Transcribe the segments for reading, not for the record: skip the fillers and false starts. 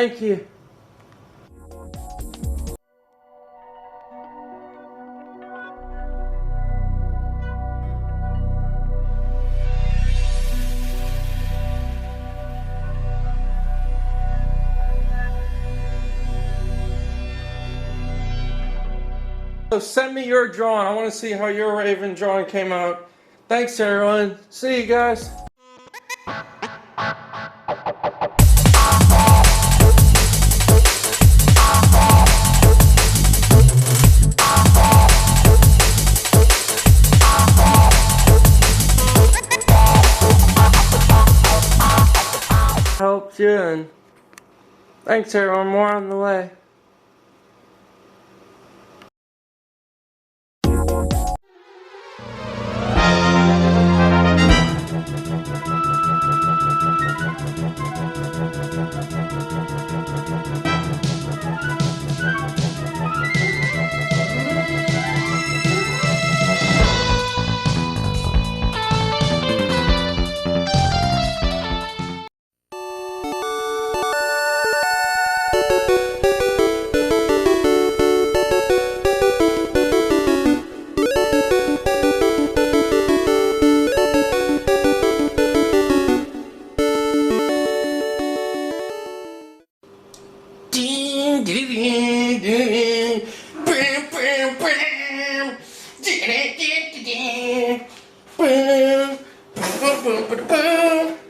Thank you. So send me your drawing. I want to see how your Raven drawing came out. Thanks everyone. See you guys. Helped you, and thanks everyone. More on the way.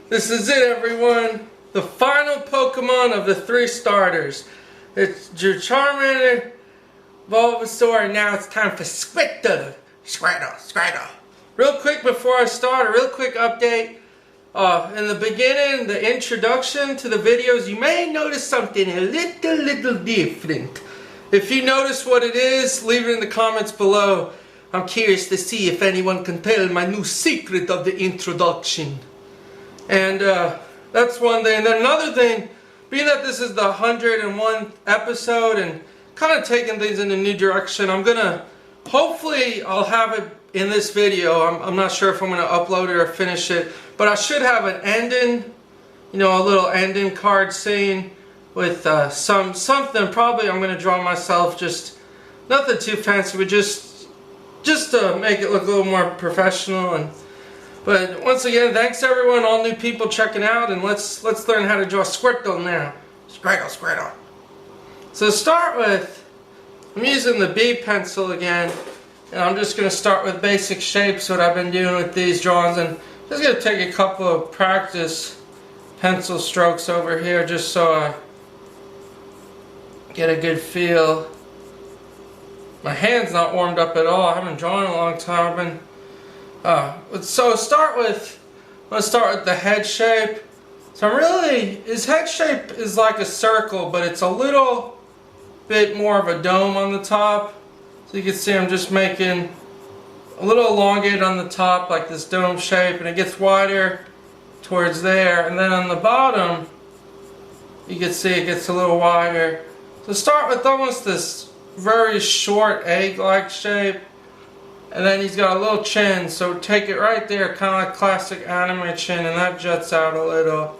This is it, everyone. The final Pokemon of the 3 starters. It's your Charmander, Bulbasaur, and now it's time for Squirtle. Squirtle. Real quick before I start, a real quick update. In the beginning, the introduction to the videos, you may notice something a little different. If you notice what it is, leave it in the comments below. I'm curious to see if anyone can tell my new secret of the introduction. And that's one thing. And then another thing, being that this is the 101th episode and kind of taking things in a new direction, I'm gonna, hopefully I'll have it in this video. I'm not sure if I'm gonna upload it or finish it, but I should have an ending, you know, a little ending card scene with something probably I'm gonna draw myself, just nothing too fancy, but just to make it look a little more professional. But once again, thanks everyone, all new people checking out, and let's learn how to draw Squirtle now. Squirtle. So to start with, I'm using the B pencil again, and I'm just going to start with basic shapes, what I've been doing with these drawings, and just going to take a couple of practice pencil strokes over here just so I get a good feel. My hand's not warmed up at all. I haven't drawn in a long time. So let's start with the head shape. So his head shape is like a circle, but it's a little bit more of a dome on the top. So you can see I'm just making a little elongated on the top, like this dome shape, and it gets wider towards there. And then on the bottom, you can see it gets a little wider. So start with almost this very short egg-like shape. And then he's got a little chin, so take it right there, kind of like classic anime chin, and that juts out a little.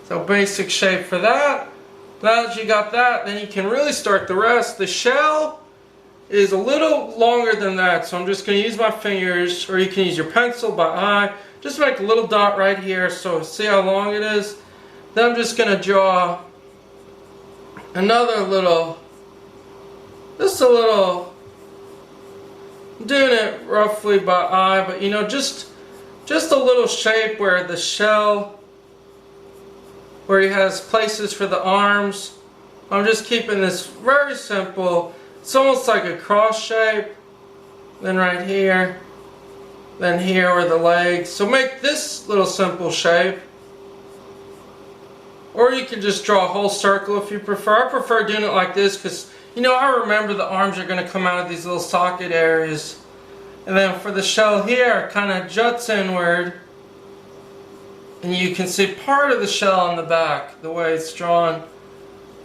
So basic shape for that. Now that you got that, then you can really start the rest. The shell is a little longer than that, so I'm just going to use my fingers, or you can use your pencil by eye. Just make a little dot right here, so see how long it is? Then I'm just going to draw another little, just a little, I'm doing it roughly by eye, but you know, just a little shape where the shell, where he has places for the arms. I'm just keeping this very simple. It's almost like a cross shape. Then right here, then here are the legs. So make this little simple shape. Or you can just draw a whole circle if you prefer. I prefer doing it like this because, you know, I remember the arms are going to come out of these little socket areas. And then for the shell here, it kind of juts inward. And you can see part of the shell on the back, the way it's drawn.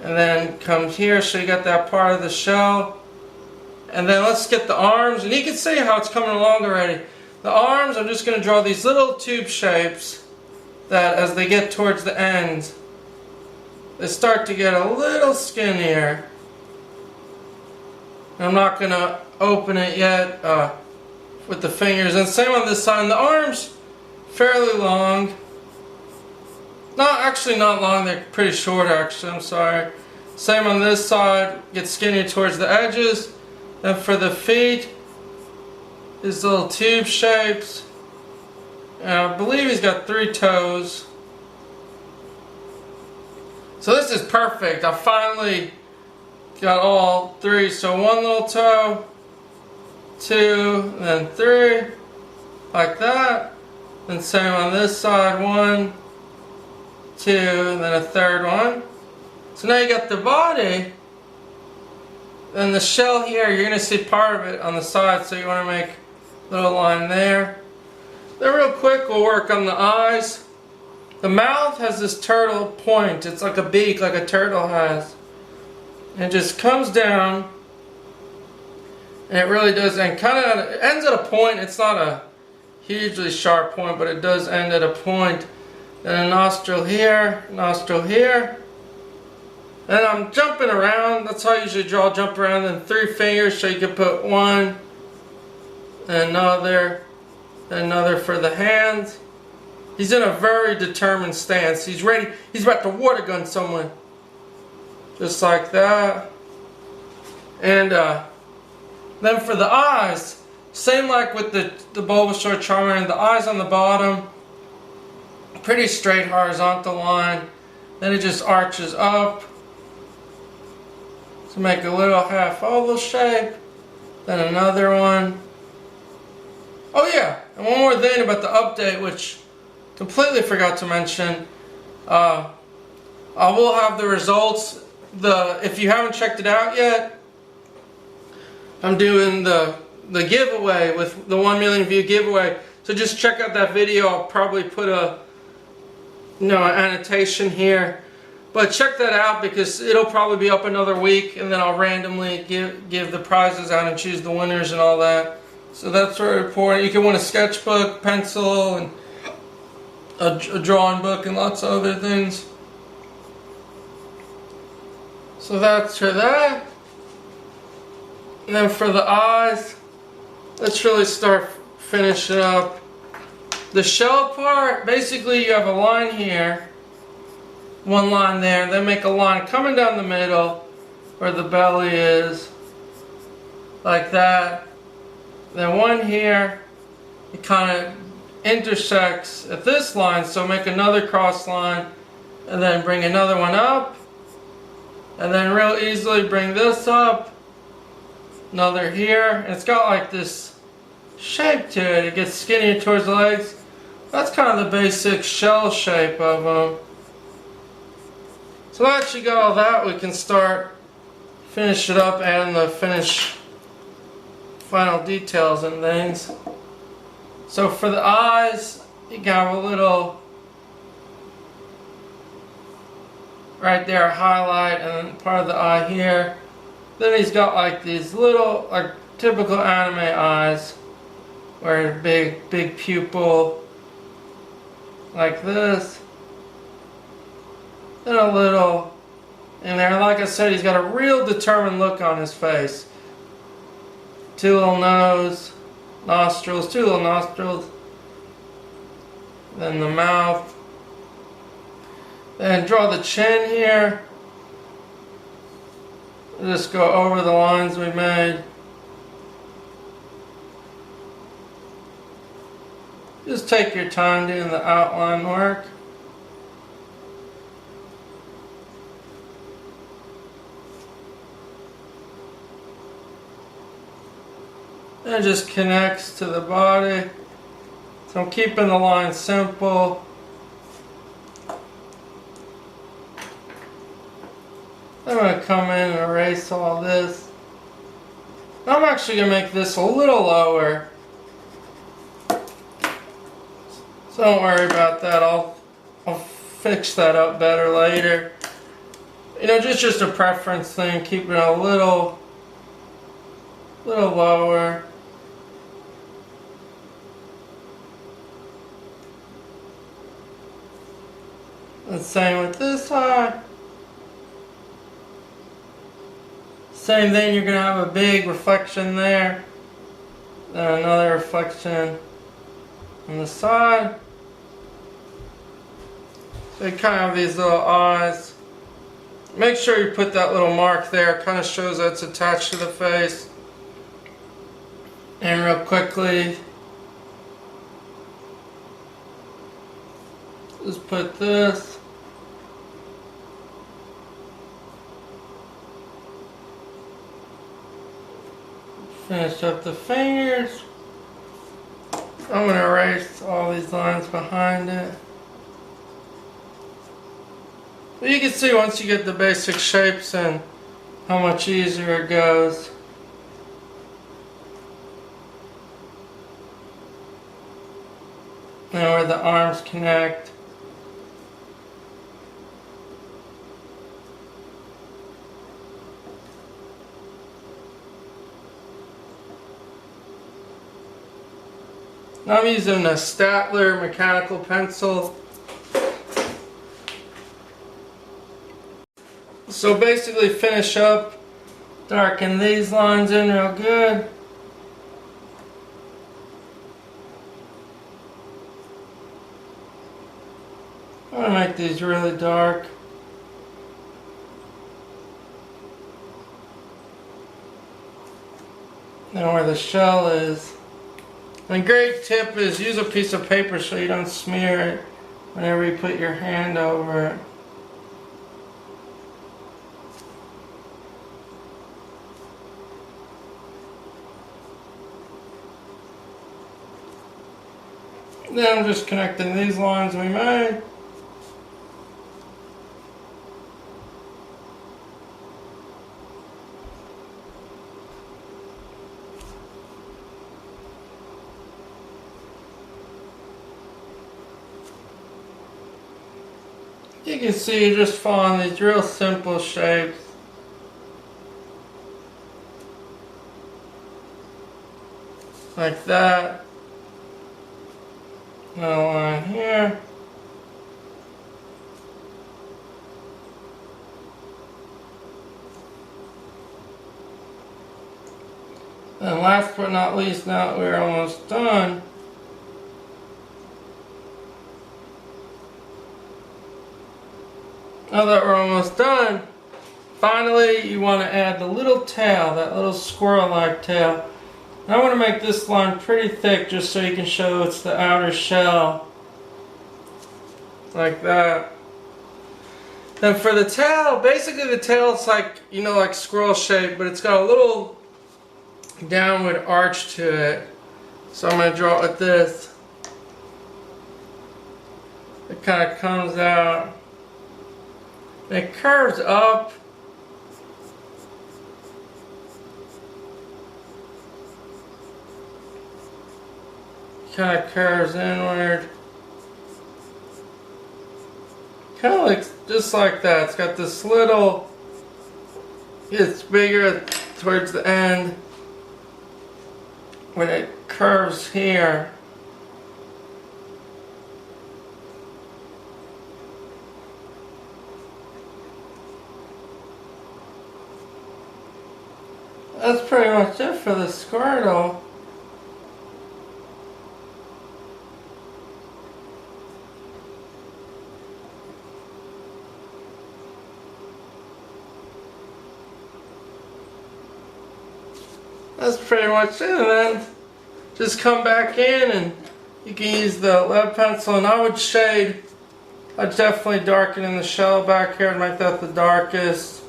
And then comes here, so you got that part of the shell. And then let's get the arms, and you can see how it's coming along already. The arms, I'm just going to draw these little tube shapes that as they get towards the end, they start to get a little skinnier. I'm not going to open it yet with the fingers. And same on this side. And the arms, fairly long. Not long, they're pretty short actually, I'm sorry. Same on this side, get skinnier towards the edges. Then for the feet, these little tube shapes. And I believe he's got 3 toes. So this is perfect. I finally got all 3. So 1 little toe, 2, and then 3, like that. Then same on this side, 1, 2, and then a 3rd one. So now you got the body, and the shell here, you're going to see part of it on the side, so you want to make a little line there. Then real quick, we'll work on the eyes. The mouth has this turtle point. It's like a beak, like a turtle has. And it just comes down, and it really does, and kind of it ends at a point. It's not a hugely sharp point, but it does end at a point. Then a nostril here, nostril here. And I'm jumping around. That's how I usually draw, jump around. Then 3 fingers, so you can put 1, another for the hands. He's in a very determined stance. He's ready. He's about to water gun someone. Just like that. And then for the eyes, same like with the Bulbasaur Charmander, the eyes on the bottom, pretty straight horizontal line. Then it just arches up to make a little half oval shape. Then another one. Oh yeah, and one more thing about the update, which completely forgot to mention. I will have the results. If you haven't checked it out yet, I'm doing the giveaway with the 1 million view giveaway. So just check out that video. I'll probably put an annotation here. But check that out because it'll probably be up another week, and then I'll randomly give the prizes out and choose the winners and all that. So that's very important. You can win a sketchbook, pencil, and a drawing book, and lots of other things. So that's for that. And then for the eyes, let's really start finishing up. The shell part, basically you have a line here, 1 line there, then make a line coming down the middle where the belly is, like that. Then 1 here, it kind of intersects at this line, so make another cross line, and then bring another one up, and then real easily bring this up, another here, and it's got like this shape to it. It gets skinnier towards the legs. That's kind of the basic shell shape of them. So once you got all that, we can start finish it up and the final details and things. So for the eyes, you got a little right there, highlight, and then part of the eye here. Then he's got like these little, like typical anime eyes, where big pupil, like this. Then a little in there. Like I said, he's got a real determined look on his face. 2 little nose, nostrils, 2 little nostrils. Then the mouth. Then draw the chin here. Just go over the lines we made. Just take your time doing the outline work. And it just connects to the body. So I'm keeping the line simple. I'm going to come in and erase all this. I'm actually going to make this a little lower. So don't worry about that. I'll fix that up better later. You know, just a preference thing. Keep it a little lower. And same with this eye. Same thing, you're going to have a big reflection there. Then another reflection on the side. So you kind of have these little eyes. Make sure you put that little mark there. It kind of shows that it's attached to the face. And real quickly, just put this. Finish up the fingers. I'm going to erase all these lines behind it. But you can see once you get the basic shapes in how much easier it goes. Now where the arms connect. Now I'm using a Staedtler mechanical pencil. So basically finish up, darken these lines in real good. I'm going to make these really dark. Now where the shell is. And a great tip is use a piece of paper so you don't smear it whenever you put your hand over it. Then I'm just connecting these lines we made. You can see you just following these real simple shapes. Like that. Another line here. And last but not least, now that we're almost done, now that we're almost done, finally you want to add the little tail, that little squirrel-like tail. And I want to make this line pretty thick just so you can show it's the outer shell. Like that. Then for the tail, basically the tail is like, you know, like squirrel shape, but it's got a little downward arch to it. So I'm going to draw it with this. It kind of comes out. It curves up. Kind of curves inward. Kind of like, just like that. It's got this little, it's bigger towards the end when it curves here. That's pretty much it for the Squirtle. That's pretty much it, and then just come back in and you can use the lead pencil, and I would shade, I'd definitely darken in the shell back here and make that the darkest.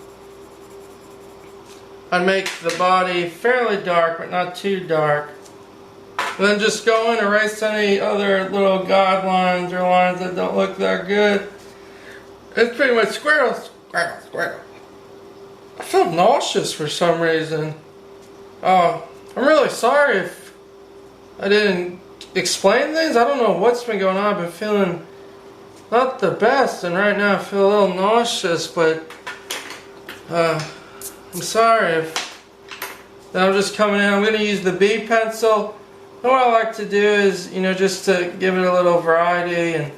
I'd make the body fairly dark but not too dark. And then just go in, erase any other little guidelines or lines that don't look that good. It's pretty much Squirtle. I feel nauseous for some reason. I'm really sorry if I didn't explain things. I don't know what's been going on. I've been feeling not the best, and right now I feel a little nauseous, but I'm sorry if I'm just coming in. I'm going to use the B pencil. And what I like to do is, you know, just to give it a little variety and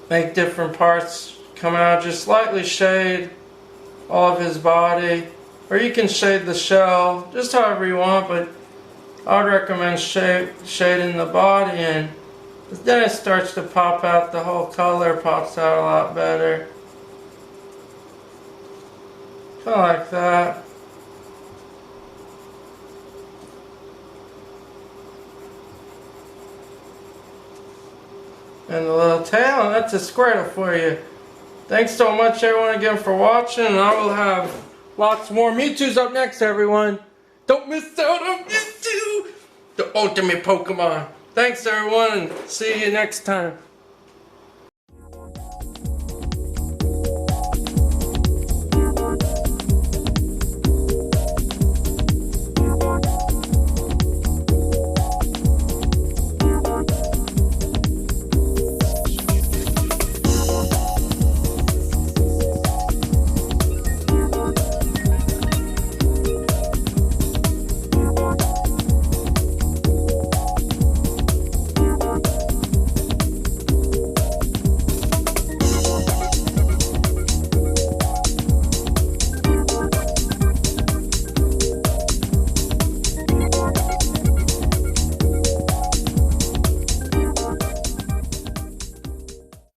make different parts come out, just lightly shade all of his body. Or you can shade the shell, just however you want, but I would recommend shading the body, and then it starts to pop out, the whole color pops out a lot better. Kind of like that. And the little tail, and that's a Squirtle for you. Thanks so much everyone again for watching, and I will have lots more Mewtwo's up next, everyone. Don't miss out on Mewtwo, the ultimate Pokemon. Thanks everyone, and see you next time.